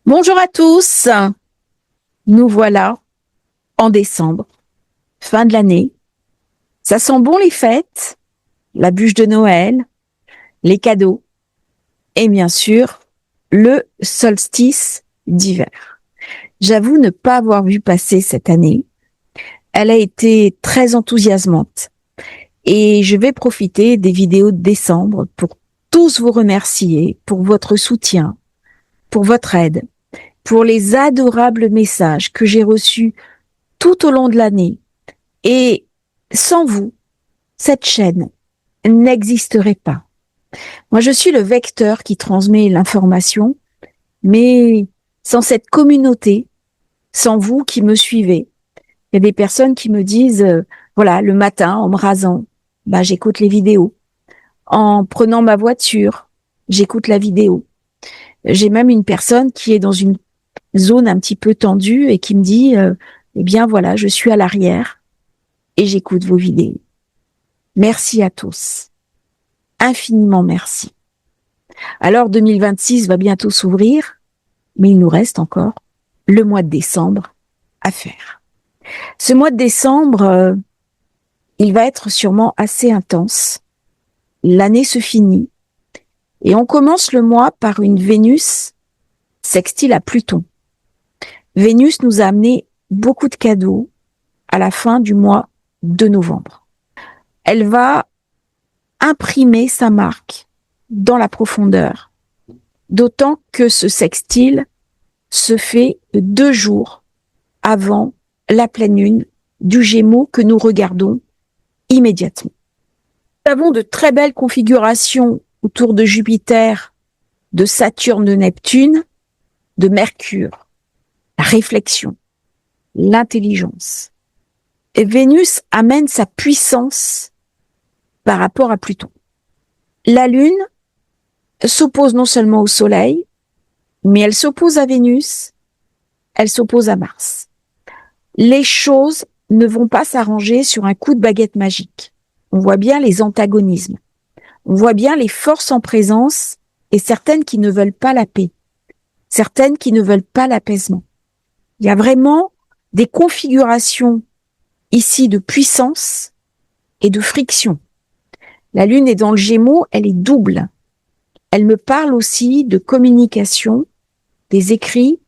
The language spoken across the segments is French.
Bonjour à tous, nous voilà en décembre, fin de l'année. Ça sent bon les fêtes, la bûche de Noël, les cadeaux et bien sûr le solstice d'hiver. J'avoue ne pas avoir vu passer cette année. Elle a été très enthousiasmante et je vais profiter des vidéos de décembre pour tous vous remercier pour votre soutien, pour votre aide, pour les adorables messages que j'ai reçus tout au long de l'année. Et sans vous, cette chaîne n'existerait pas. Moi, je suis le vecteur qui transmet l'information, mais sans cette communauté, sans vous qui me suivez, il y a des personnes qui me disent, voilà, le matin, en me rasant, j'écoute les vidéos. En prenant ma voiture, j'écoute la vidéo. J'ai même une personne qui est dans une zone un petit peu tendue et qui me dit, eh bien voilà, je suis à l'arrière et j'écoute vos vidéos. Merci à tous. Infiniment merci. Alors 2026 va bientôt s'ouvrir, mais il nous reste encore le mois de décembre à faire. Ce mois de décembre, il va être sûrement assez intense. L'année se finit et on commence le mois par une Vénus sextile à Pluton. Vénus nous a amené beaucoup de cadeaux à la fin du mois de novembre. Elle va imprimer sa marque dans la profondeur, d'autant que ce sextile se fait 2 jours avant la pleine lune du Gémeaux que nous regardons immédiatement. Nous avons de très belles configurations autour de Jupiter, de Saturne, de Neptune, de Mercure, la réflexion, l'intelligence. Et Vénus amène sa puissance par rapport à Pluton. La Lune s'oppose non seulement au Soleil, mais elle s'oppose à Vénus, elle s'oppose à Mars. Les choses ne vont pas s'arranger sur un coup de baguette magique. On voit bien les antagonismes. On voit bien les forces en présence et certaines qui ne veulent pas la paix, certaines qui ne veulent pas l'apaisement. Il y a vraiment des configurations ici de puissance et de friction. La Lune est dans le Gémeaux, elle est double. Elle me parle aussi de communication, des écrits,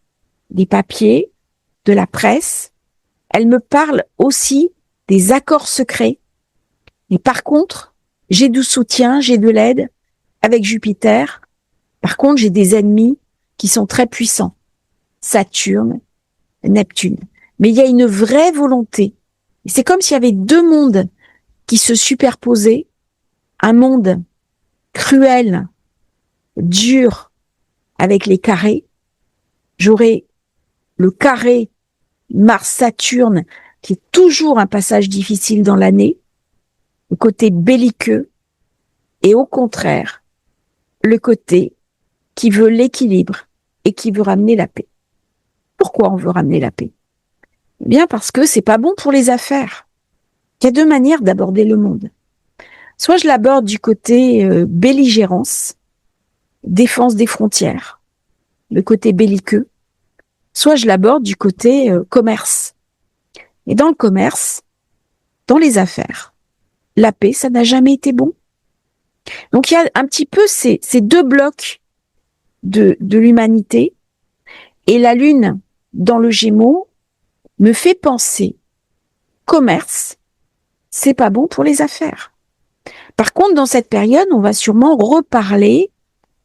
des papiers, de la presse. Elle me parle aussi des accords secrets. Mais par contre, j'ai du soutien, j'ai de l'aide avec Jupiter. Par contre, j'ai des ennemis qui sont très puissants. Saturne, Neptune. Mais il y a une vraie volonté. C'est comme s'il y avait 2 mondes qui se superposaient. Un monde cruel, dur, avec les carrés. J'aurai le carré Mars-Saturne, qui est toujours un passage difficile dans l'année, le côté belliqueux, et au contraire, le côté qui veut l'équilibre et qui veut ramener la paix. Pourquoi on veut ramener la paix? Eh bien, parce que c'est pas bon pour les affaires. Il y a 2 manières d'aborder le monde. Soit je l'aborde du côté belligérance, défense des frontières, le côté belliqueux, soit je l'aborde du côté commerce. Et dans le commerce, dans les affaires, la paix, ça n'a jamais été bon. Donc il y a un petit peu ces 2 blocs de l'humanité, et la Lune dans le Gémeaux me fait penser commerce, c'est pas bon pour les affaires. Par contre, dans cette période, on va sûrement reparler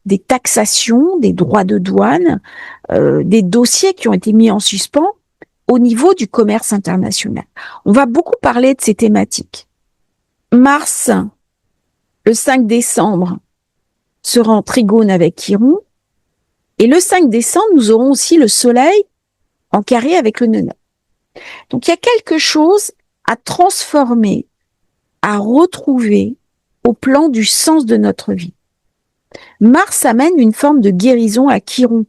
des taxations, des droits de douane, des dossiers qui ont été mis en suspens au niveau du commerce international. On va beaucoup parler de ces thématiques. Mars, le 5 décembre, sera en trigone avec Chiron. Et le 5 décembre, nous aurons aussi le Soleil en carré avec le nœud nord. Donc, il y a quelque chose à transformer, à retrouver au plan du sens de notre vie. Mars amène une forme de guérison à Chiron.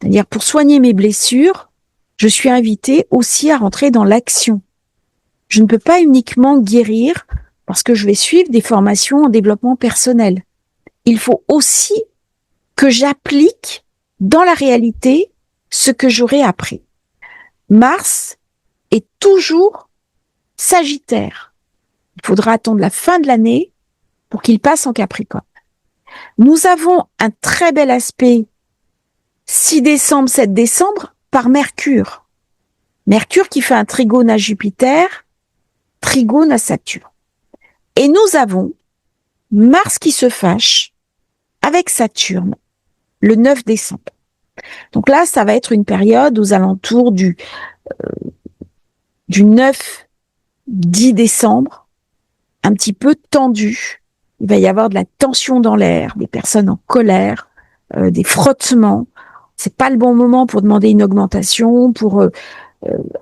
C'est-à-dire, pour soigner mes blessures, je suis invitée aussi à rentrer dans l'action. Je ne peux pas uniquement guérir parce que je vais suivre des formations en développement personnel. Il faut aussi que j'applique dans la réalité ce que j'aurai après. Mars est toujours Sagittaire. Il faudra attendre la fin de l'année pour qu'il passe en Capricorne. Nous avons un très bel aspect 6 décembre, 7 décembre par Mercure. Mercure qui fait un trigone à Jupiter, trigone à Saturne. Et nous avons Mars qui se fâche avec Saturne le 9 décembre. Donc là, ça va être une période aux alentours du 9-10 décembre, un petit peu tendue. Il va y avoir de la tension dans l'air, des personnes en colère, des frottements. C'est pas le bon moment pour demander une augmentation, pour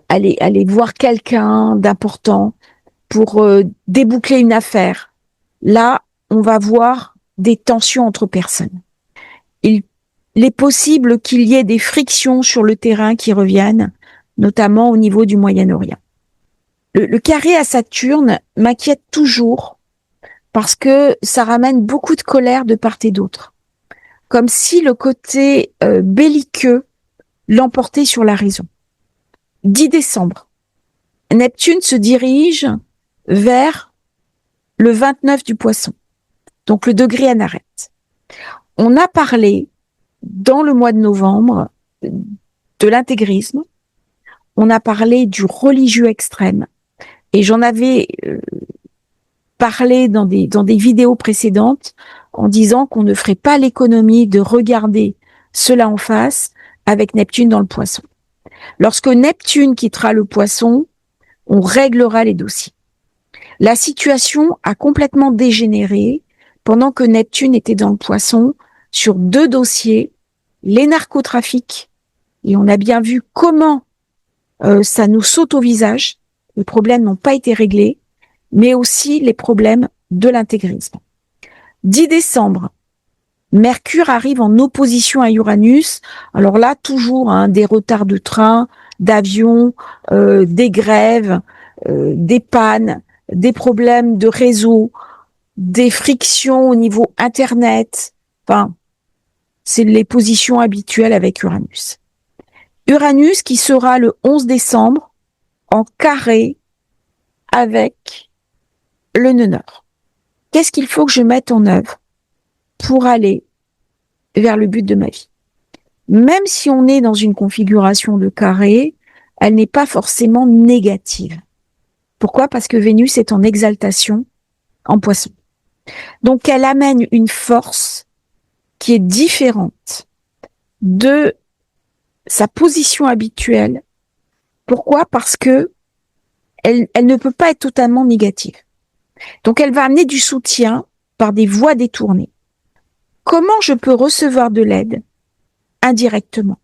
aller voir quelqu'un d'important, pour déboucler une affaire. Là, on va voir des tensions entre personnes. Il est possible qu'il y ait des frictions sur le terrain qui reviennent, notamment au niveau du Moyen-Orient. Le carré à Saturne m'inquiète toujours parce que ça ramène beaucoup de colère de part et d'autre. Comme si le côté belliqueux l'emportait sur la raison. 10 décembre, Neptune se dirige vers le 29 du Poisson, donc le degré Anaret. On a parlé dans le mois de novembre de l'intégrisme, on a parlé du religieux extrême, et j'en avais parlé dans des vidéos précédentes en disant qu'on ne ferait pas l'économie de regarder cela en face avec Neptune dans le Poisson. Lorsque Neptune quittera le Poisson, on réglera les dossiers. La situation a complètement dégénéré pendant que Neptune était dans le Poisson sur 2 dossiers, les narcotrafics, et on a bien vu comment ça nous saute au visage, les problèmes n'ont pas été réglés, mais aussi les problèmes de l'intégrisme. 10 décembre, Mercure arrive en opposition à Uranus. Alors là, toujours des retards de train, d'avion, des grèves, des pannes, des problèmes de réseau, des frictions au niveau Internet. Enfin, c'est les positions habituelles avec Uranus. Uranus qui sera le 11 décembre en carré avec le nœud nord. Qu'est-ce qu'il faut que je mette en œuvre pour aller vers le but de ma vie? Même si on est dans une configuration de carré, elle n'est pas forcément négative. Pourquoi? Parce que Vénus est en exaltation en Poisson. Donc elle amène une force qui est différente de sa position habituelle. Pourquoi? Parce que elle ne peut pas être totalement négative. Donc elle va amener du soutien par des voies détournées. Comment je peux recevoir de l'aide indirectement?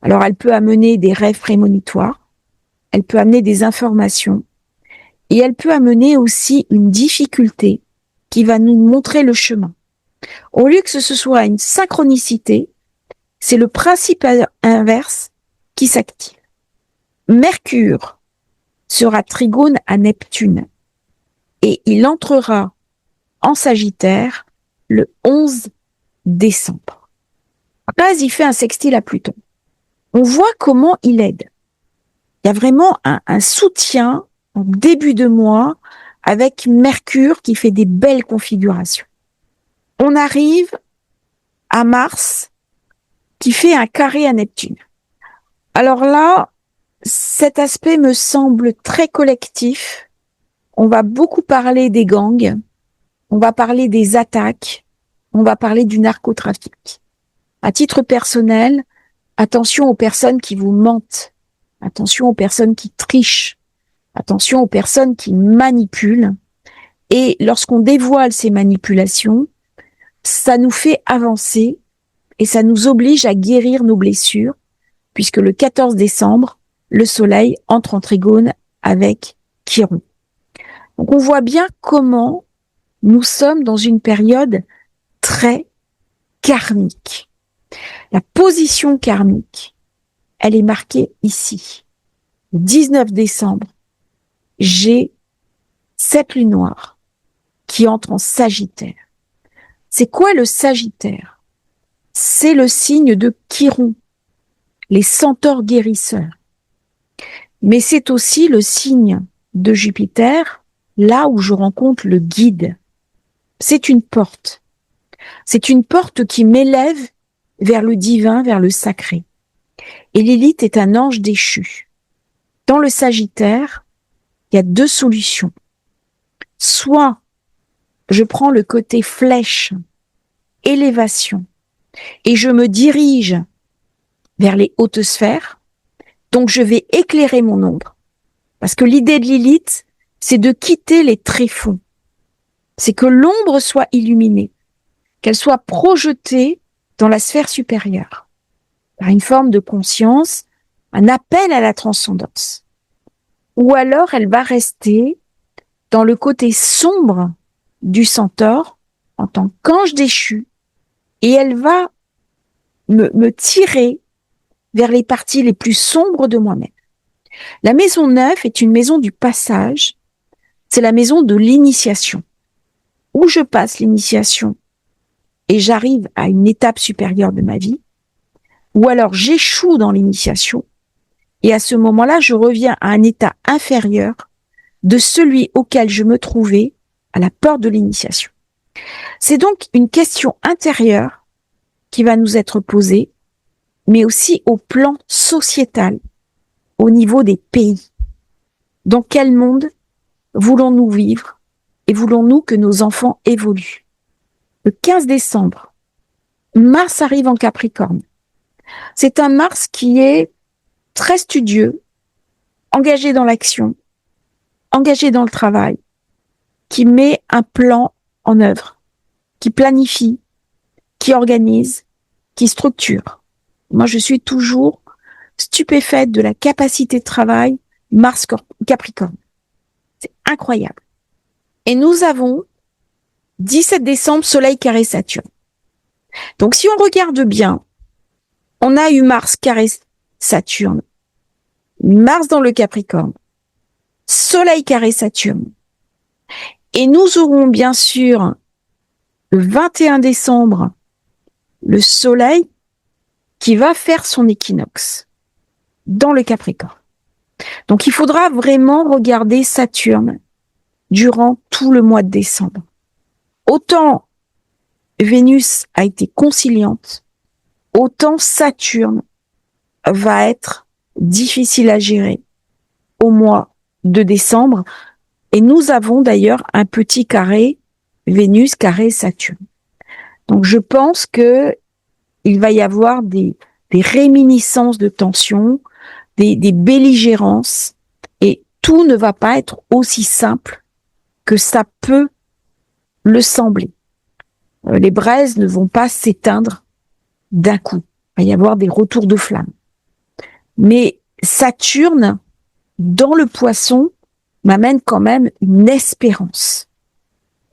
Alors elle peut amener des rêves prémonitoires, elle peut amener des informations, et elle peut amener aussi une difficulté qui va nous montrer le chemin. Au lieu que ce soit une synchronicité, c'est le principe inverse qui s'active. Mercure sera trigone à Neptune et il entrera en Sagittaire le 11 décembre. Après, il fait un sextile à Pluton. On voit comment il aide. Il y a vraiment un soutien en début de mois avec Mercure qui fait des belles configurations. On arrive à Mars qui fait un carré à Neptune. Alors là, cet aspect me semble très collectif. On va beaucoup parler des gangs, on va parler des attaques, on va parler du narcotrafic. À titre personnel, attention aux personnes qui vous mentent, attention aux personnes qui trichent, attention aux personnes qui manipulent. Et lorsqu'on dévoile ces manipulations, ça nous fait avancer et ça nous oblige à guérir nos blessures, puisque le 14 décembre, le Soleil entre en trigone avec Chiron. Donc on voit bien comment nous sommes dans une période très karmique. La position karmique, elle est marquée ici. Le 19 décembre, j'ai cette lune noire qui entre en Sagittaire. C'est quoi le Sagittaire? C'est le signe de Chiron. les centaures guérisseurs. Mais c'est aussi le signe de Jupiter, là où je rencontre le guide. C'est une porte. C'est une porte qui m'élève vers le divin, vers le sacré. Et Lilith est un ange déchu. Dans le Sagittaire, il y a deux solutions. Soit je prends le côté flèche, élévation, et je me dirige vers les hautes sphères, donc je vais éclairer mon ombre. Parce que l'idée de Lilith, c'est de quitter les tréfonds. C'est que l'ombre soit illuminée, qu'elle soit projetée dans la sphère supérieure, par une forme de conscience, un appel à la transcendance. Ou alors elle va rester dans le côté sombre du centaure en tant qu'ange déchu, et elle va me tirer vers les parties les plus sombres de moi-même. La maison 9 est une maison du passage, c'est la maison de l'initiation, où je passe l'initiation et j'arrive à une étape supérieure de ma vie, ou alors j'échoue dans l'initiation, et à ce moment-là, je reviens à un état inférieur de celui auquel je me trouvais à la porte de l'initiation. C'est donc une question intérieure qui va nous être posée, mais aussi au plan sociétal, au niveau des pays. Dans quel monde voulons-nous vivre et voulons-nous que nos enfants évoluent? Le 15 décembre, Mars arrive en Capricorne. C'est un Mars qui est très studieux, engagé dans l'action, engagé dans le travail, qui met un plan en œuvre, qui planifie, qui organise, qui structure. Moi, je suis toujours stupéfaite de la capacité de travail Mars Capricorne. C'est incroyable. Et nous avons 17 décembre, Soleil carré Saturne. Donc, si on regarde bien, on a eu Mars carré Saturne, Mars dans le Capricorne, Soleil carré Saturne. Et nous aurons bien sûr le 21 décembre, le Soleil qui va faire son équinoxe dans le Capricorne. Donc il faudra vraiment regarder Saturne durant tout le mois de décembre. Autant Vénus a été conciliante, autant Saturne va être difficile à gérer au mois de décembre. Et nous avons d'ailleurs un petit carré Vénus carré Saturne. Donc je pense que il va y avoir des réminiscences de tension, des belligérances, et tout ne va pas être aussi simple que ça peut le sembler. Les braises ne vont pas s'éteindre d'un coup. Il va y avoir des retours de flammes. Mais Saturne, dans le Poisson, m'amène quand même une espérance.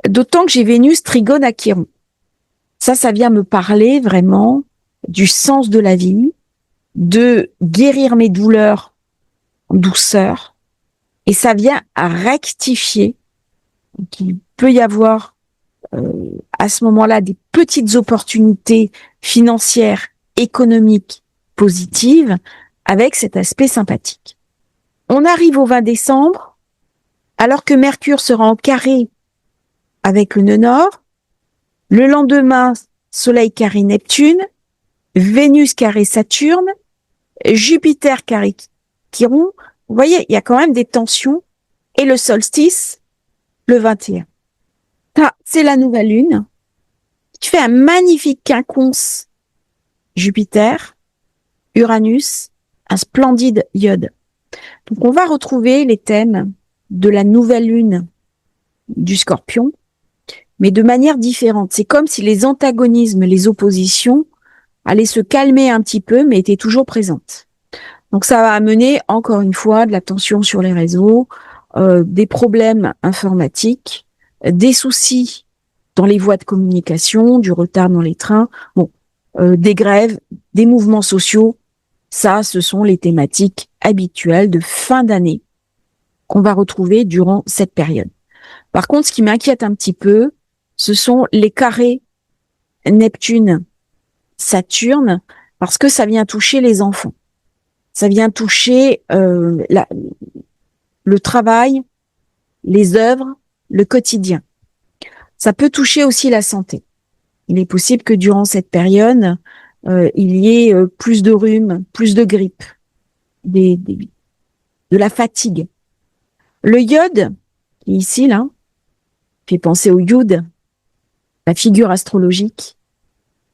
D'autant que j'ai Vénus trigone à Chiron. Ça vient me parler vraiment du sens de la vie, de guérir mes douleurs en douceur, et ça vient à rectifier. Donc, il peut y avoir à ce moment-là des petites opportunités financières, économiques, positives, avec cet aspect sympathique. On arrive au 20 décembre, alors que Mercure sera en carré avec le nœud nord. Le lendemain, Soleil carré Neptune, Vénus carré Saturne, Jupiter carré Chiron. Vous voyez, il y a quand même des tensions. Et le solstice, le 21. Ça, c'est la nouvelle lune qui fait un magnifique quinconce Jupiter, Uranus, un splendide iode. Donc, on va retrouver les thèmes de la nouvelle lune du Scorpion, mais de manière différente. C'est comme si les antagonismes, les oppositions allaient se calmer un petit peu, mais étaient toujours présentes. Donc ça va amener, encore une fois, de la tension sur les réseaux, des problèmes informatiques, des soucis dans les voies de communication, du retard dans les trains, des grèves, des mouvements sociaux. Ça, ce sont les thématiques habituelles de fin d'année qu'on va retrouver durant cette période. Par contre, ce qui m'inquiète un petit peu, ce sont les carrés Neptune, Saturne, parce que ça vient toucher les enfants. Ça vient toucher le travail, les œuvres, le quotidien. Ça peut toucher aussi la santé. Il est possible que durant cette période, il y ait plus de rhume, plus de grippe, de la fatigue. Le iode, qui est ici, là, fait penser au Yud, la figure astrologique.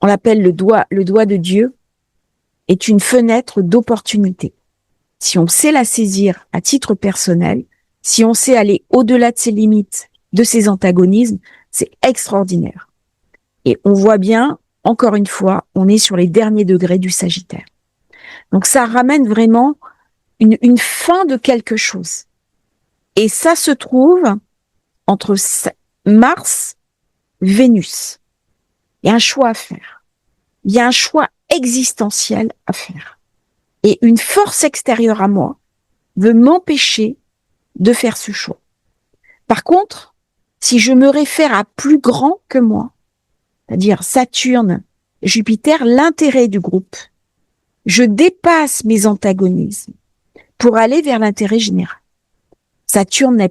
On l'appelle le doigt de Dieu, est une fenêtre d'opportunité. Si on sait la saisir à titre personnel, si on sait aller au-delà de ses limites, de ses antagonismes, c'est extraordinaire. Et on voit bien, encore une fois, on est sur les derniers degrés du Sagittaire. Donc ça ramène vraiment une fin de quelque chose. Et ça se trouve entre Mars, Vénus. Il y a un choix à faire. Il y a un choix existentiel à faire. Et une force extérieure à moi veut m'empêcher de faire ce choix. Par contre, si je me réfère à plus grand que moi, c'est-à-dire Saturne, Jupiter, l'intérêt du groupe, je dépasse mes antagonismes pour aller vers l'intérêt général. Saturne,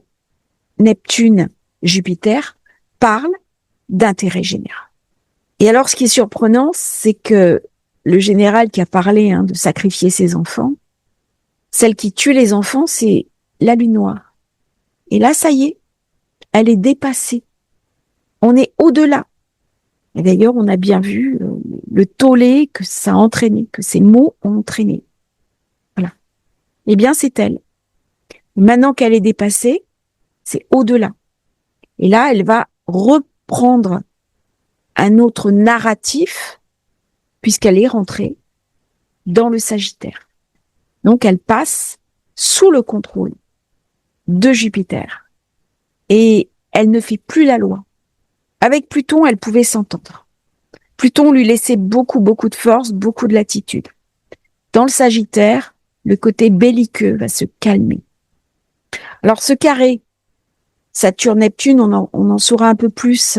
Neptune, Jupiter parlent d'intérêt général. Et alors, ce qui est surprenant, c'est que le général qui a parlé de sacrifier ses enfants, celle qui tue les enfants, c'est la lune noire. Et là, ça y est, elle est dépassée. On est au-delà. Et d'ailleurs, on a bien vu le tollé que ça a entraîné, que ces mots ont entraîné. Voilà. Eh bien, c'est elle. Maintenant qu'elle est dépassée, c'est au-delà. Et là, elle va reprendre un autre narratif, puisqu'elle est rentrée dans le Sagittaire. Donc, elle passe sous le contrôle de Jupiter. Et elle ne fait plus la loi. Avec Pluton, elle pouvait s'entendre. Pluton lui laissait beaucoup de force, beaucoup de latitude. Dans le Sagittaire, le côté belliqueux va se calmer. Alors, ce carré, Saturne-Neptune, on en saura un peu plus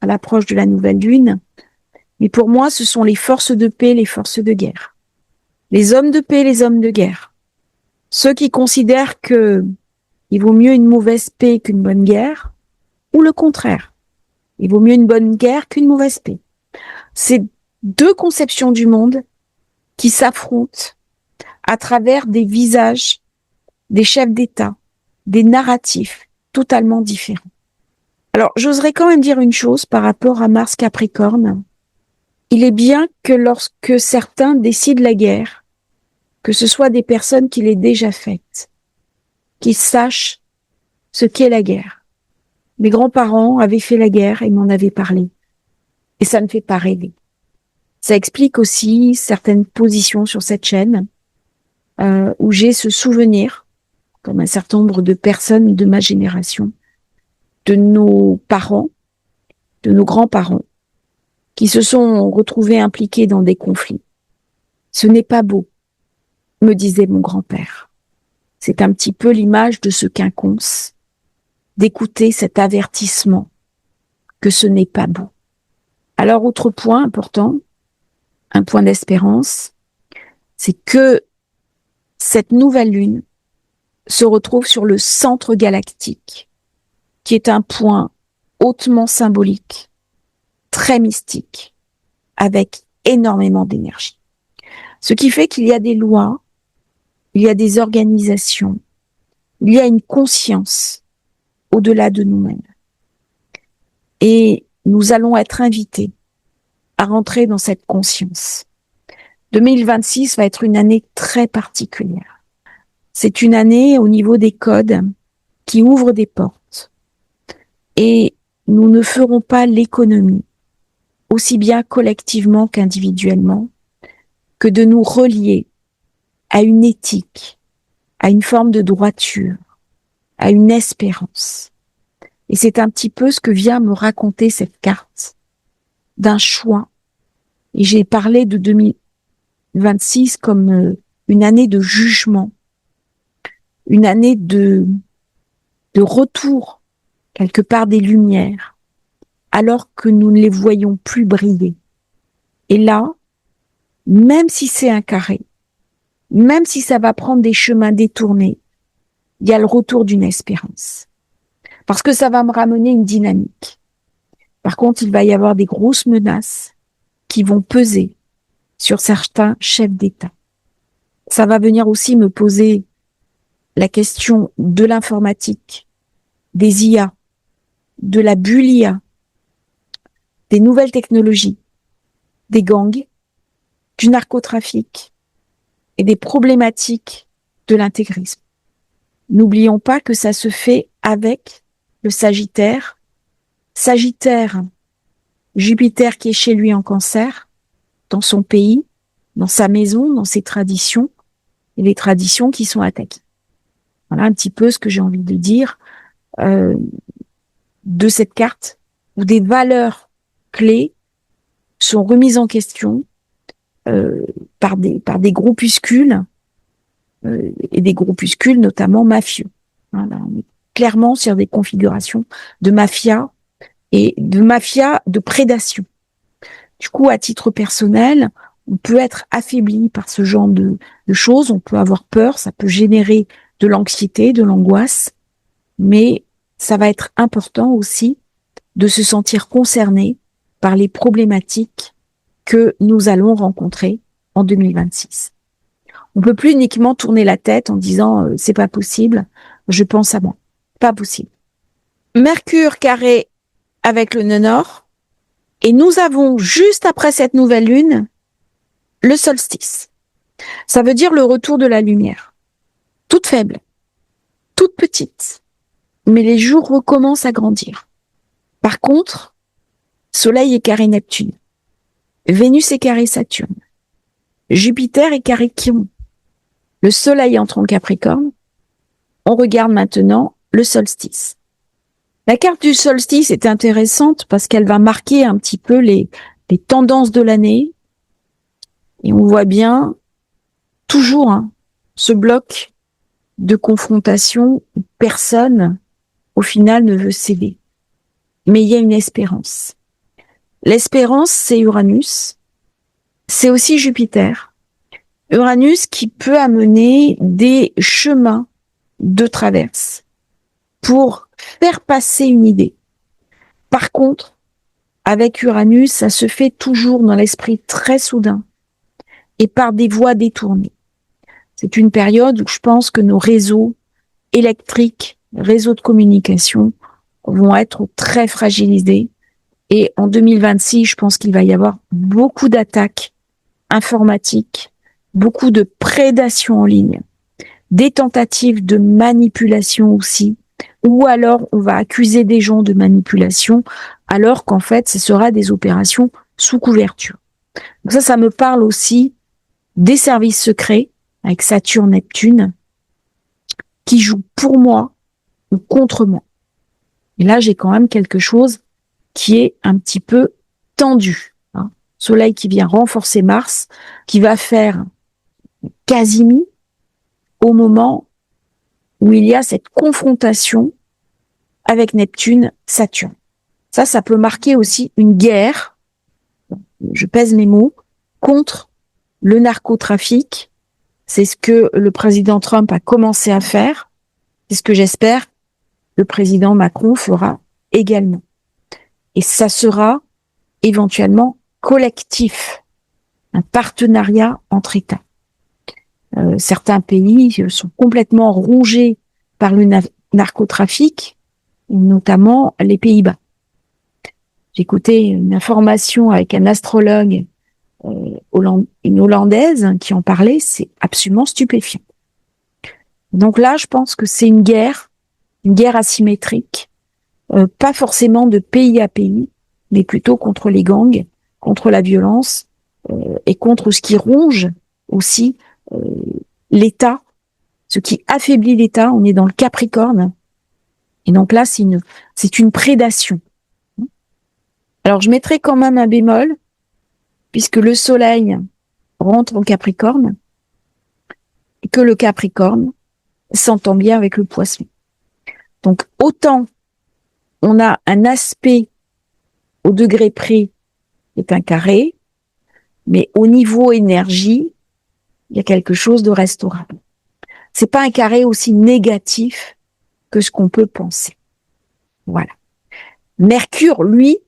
à l'approche de la nouvelle lune. Mais pour moi, ce sont les forces de paix, les forces de guerre. Les hommes de paix, les hommes de guerre. Ceux qui considèrent que il vaut mieux une mauvaise paix qu'une bonne guerre, ou le contraire. Il vaut mieux une bonne guerre qu'une mauvaise paix. C'est deux conceptions du monde qui s'affrontent à travers des visages, des chefs d'État, des narratifs totalement différents. Alors, j'oserais quand même dire une chose par rapport à Mars Capricorne. Il est bien que lorsque certains décident la guerre, que ce soit des personnes qui l'aient déjà faite, qui sachent ce qu'est la guerre. Mes grands-parents avaient fait la guerre et m'en avaient parlé. Et ça ne fait pas rêver. Ça explique aussi certaines positions sur cette chaîne où j'ai ce souvenir, comme un certain nombre de personnes de ma génération, de nos parents, de nos grands-parents, qui se sont retrouvés impliqués dans des conflits. Ce n'est pas beau, me disait mon grand-père. C'est un petit peu l'image de ce quinconce, d'écouter cet avertissement que ce n'est pas beau. Alors, autre point important, un point d'espérance, c'est que cette nouvelle lune se retrouve sur le centre galactique, qui est un point hautement symbolique, très mystique, avec énormément d'énergie. Ce qui fait qu'il y a des lois, il y a des organisations, il y a une conscience au-delà de nous-mêmes. Et nous allons être invités à rentrer dans cette conscience. 2026 va être une année très particulière. C'est une année au niveau des codes qui ouvre des portes. Et nous ne ferons pas l'économie, aussi bien collectivement qu'individuellement, que de nous relier à une éthique, à une forme de droiture, à une espérance. Et c'est un petit peu ce que vient me raconter cette carte d'un choix. Et j'ai parlé de 2026 comme une année de jugement, une année de retour quelque part des lumières, alors que nous ne les voyons plus briller. Et là, même si c'est un carré, même si ça va prendre des chemins détournés, il y a le retour d'une espérance. Parce que ça va me ramener une dynamique. Par contre, il va y avoir des grosses menaces qui vont peser sur certains chefs d'État. Ça va venir aussi me poser la question de l'informatique, des IA, de la bulle IA, des nouvelles technologies, des gangs, du narcotrafic et des problématiques de l'intégrisme. N'oublions pas que ça se fait avec le Sagittaire. Sagittaire, Jupiter qui est chez lui en Cancer, dans son pays, dans sa maison, dans ses traditions, et les traditions qui sont attaquées. Voilà un petit peu ce que j'ai envie de dire de cette carte, où des valeurs clés sont remises en question par des groupuscules, et des groupuscules notamment mafieux. Voilà, on est clairement sur des configurations de mafia et de mafia de prédation. Du coup, à titre personnel, on peut être affaibli par ce genre de choses, on peut avoir peur, ça peut générer de l'anxiété, de l'angoisse, mais ça va être important aussi de se sentir concerné par les problématiques que nous allons rencontrer en 2026. On peut plus uniquement tourner la tête en disant c'est pas possible, je pense à moi. Pas possible. Mercure carré avec le nœud nord, et nous avons juste après cette nouvelle lune le solstice. Ça veut dire le retour de la lumière. Toute faible, toute petite, mais les jours recommencent à grandir. Par contre, Soleil est carré Neptune, Vénus est carré Saturne, Jupiter est carré Chiron. Le Soleil entre en Capricorne. On regarde maintenant le solstice. La carte du solstice est intéressante parce qu'elle va marquer un petit peu les tendances de l'année. Et on voit bien toujours ce bloc de confrontation où personne, au final, ne veut céder. Mais il y a une espérance. L'espérance, c'est Uranus. C'est aussi Jupiter. Uranus qui peut amener des chemins de traverse pour faire passer une idée. Par contre, avec Uranus, ça se fait toujours dans l'esprit très soudain et par des voies détournées. C'est une période où je pense que nos réseaux électriques, réseaux de communication vont être très fragilisés. Et en 2026, je pense qu'il va y avoir beaucoup d'attaques informatiques, beaucoup de prédation en ligne, des tentatives de manipulation aussi, ou alors on va accuser des gens de manipulation, alors qu'en fait, ce sera des opérations sous couverture. Donc ça me parle aussi des services secrets, avec Saturne-Neptune, qui jouent pour moi ou contre moi. Et là, j'ai quand même quelque chose qui est un petit peu tendu. Soleil qui vient renforcer Mars, qui va faire quasi-mi au moment où il y a cette confrontation avec Neptune, Saturne. Ça peut marquer aussi une guerre, je pèse mes mots, contre le narcotrafic. C'est ce que le président Trump a commencé à faire. C'est ce que j'espère le président Macron fera également. Et ça sera éventuellement collectif, un partenariat entre États. Certains pays sont complètement rongés par le narcotrafic, notamment les Pays-Bas. J'écoutais une information avec un astrologue, une Hollandaise qui en parlait, c'est absolument stupéfiant. Donc là, je pense que c'est une guerre asymétrique, pas forcément de pays à pays, mais plutôt contre les gangs, contre la violence et contre ce qui ronge aussi l'État, ce qui affaiblit l'État. On est dans le Capricorne, et donc là, c'est une prédation. Alors, je mettrai quand même un bémol, puisque le Soleil rentre en Capricorne, et que le Capricorne s'entend bien avec le Poisson. Donc, autant on a un aspect au degré près qui est un carré, mais au niveau énergie, il y a quelque chose de restaurable. C'est pas un carré aussi négatif que ce qu'on peut penser. Voilà. Mercure, lui,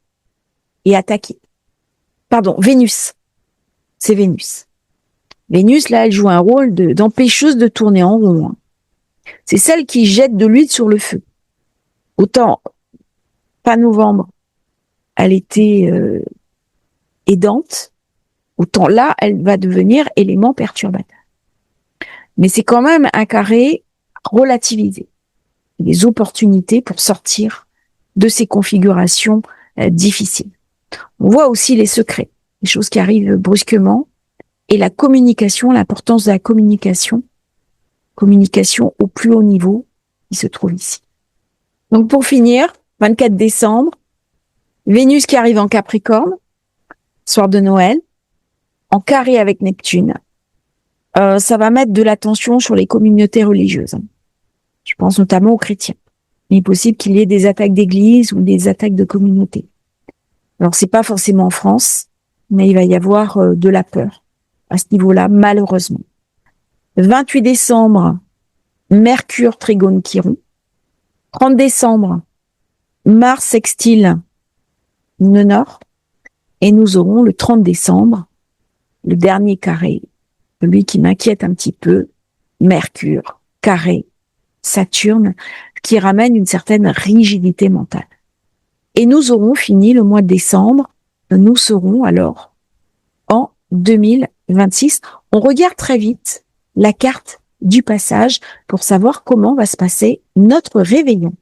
est attaqué. Pardon, Vénus. C'est Vénus. Vénus, là, elle joue un rôle d'empêcheuse de tourner en rond. Hein. C'est celle qui jette de l'huile sur le feu. Autant, pas novembre, elle était aidante, autant là, elle va devenir élément perturbateur. Mais c'est quand même un carré relativisé. Des opportunités pour sortir de ces configurations difficiles. On voit aussi les secrets, les choses qui arrivent brusquement, et la communication, l'importance de la communication au plus haut niveau qui se trouve ici. Donc pour finir, 24 décembre, Vénus qui arrive en Capricorne, soir de Noël, en carré avec Neptune. Ça va mettre de l'attention sur les communautés religieuses. Je pense notamment aux chrétiens. Il est possible qu'il y ait des attaques d'église ou des attaques de communautés. Alors c'est pas forcément en France, mais il va y avoir de la peur à ce niveau-là, malheureusement. 28 décembre, Mercure trigone Chiron. 30 décembre, Mars sextile le Nord. Et nous aurons le 30 décembre, le dernier carré, celui qui m'inquiète un petit peu, Mercure, carré, Saturne, qui ramène une certaine rigidité mentale. Et nous aurons fini le mois de décembre, nous serons alors en 2026. On regarde très vite la carte du passage pour savoir comment va se passer notre réveillon.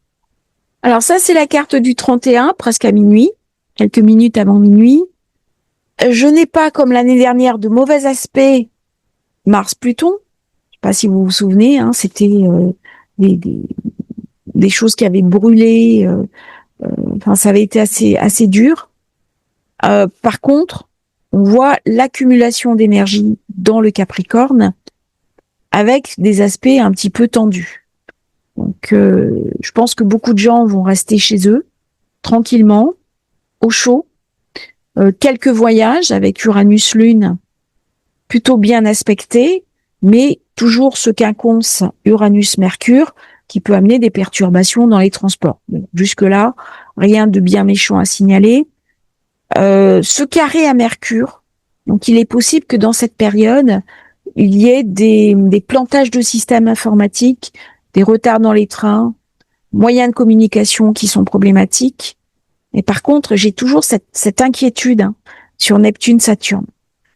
Alors ça, c'est la carte du 31, presque à minuit, quelques minutes avant minuit. Je n'ai pas, comme l'année dernière, de mauvais aspects Mars-Pluton. Je sais pas si vous vous souvenez, hein, c'était des choses qui avaient brûlé. Enfin, ça avait été assez dur. Par contre, on voit l'accumulation d'énergie dans le Capricorne avec des aspects un petit peu tendus. Donc, je pense que beaucoup de gens vont rester chez eux, tranquillement, au chaud. Quelques voyages avec Uranus-Lune plutôt bien aspectés, mais toujours ce quinconce Uranus-Mercure qui peut amener des perturbations dans les transports. Bon, jusque-là, rien de bien méchant à signaler. Ce carré à Mercure, donc il est possible que dans cette période, il y ait des plantages de systèmes informatiques, des retards dans les trains, moyens de communication qui sont problématiques. Mais par contre, j'ai toujours cette inquiétude sur Neptune-Saturne.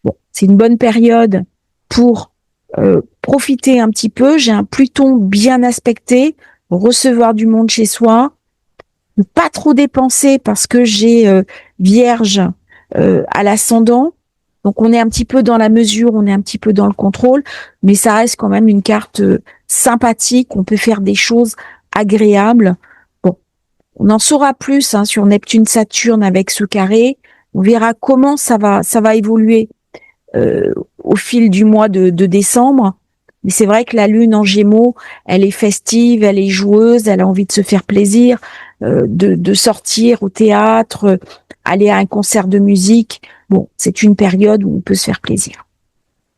Bon, c'est une bonne période pour profiter un petit peu. J'ai un Pluton bien aspecté, recevoir du monde chez soi, ne pas trop dépenser parce que j'ai Vierge à l'ascendant. Donc on est un petit peu dans la mesure, on est un petit peu dans le contrôle, mais ça reste quand même une carte sympathique. On peut faire des choses agréables. Bon, on en saura plus sur Neptune-Saturne avec ce carré. On verra comment ça va évoluer au fil du mois de décembre. Mais c'est vrai que la Lune en Gémeaux, elle est festive, elle est joueuse, elle a envie de se faire plaisir, de sortir au théâtre, aller à un concert de musique. Bon, c'est une période où on peut se faire plaisir.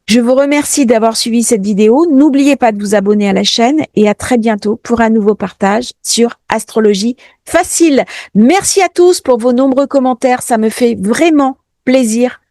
Je vous remercie d'avoir suivi cette vidéo. N'oubliez pas de vous abonner à la chaîne et à très bientôt pour un nouveau partage sur Astrologie Facile. Merci à tous pour vos nombreux commentaires. Ça me fait vraiment plaisir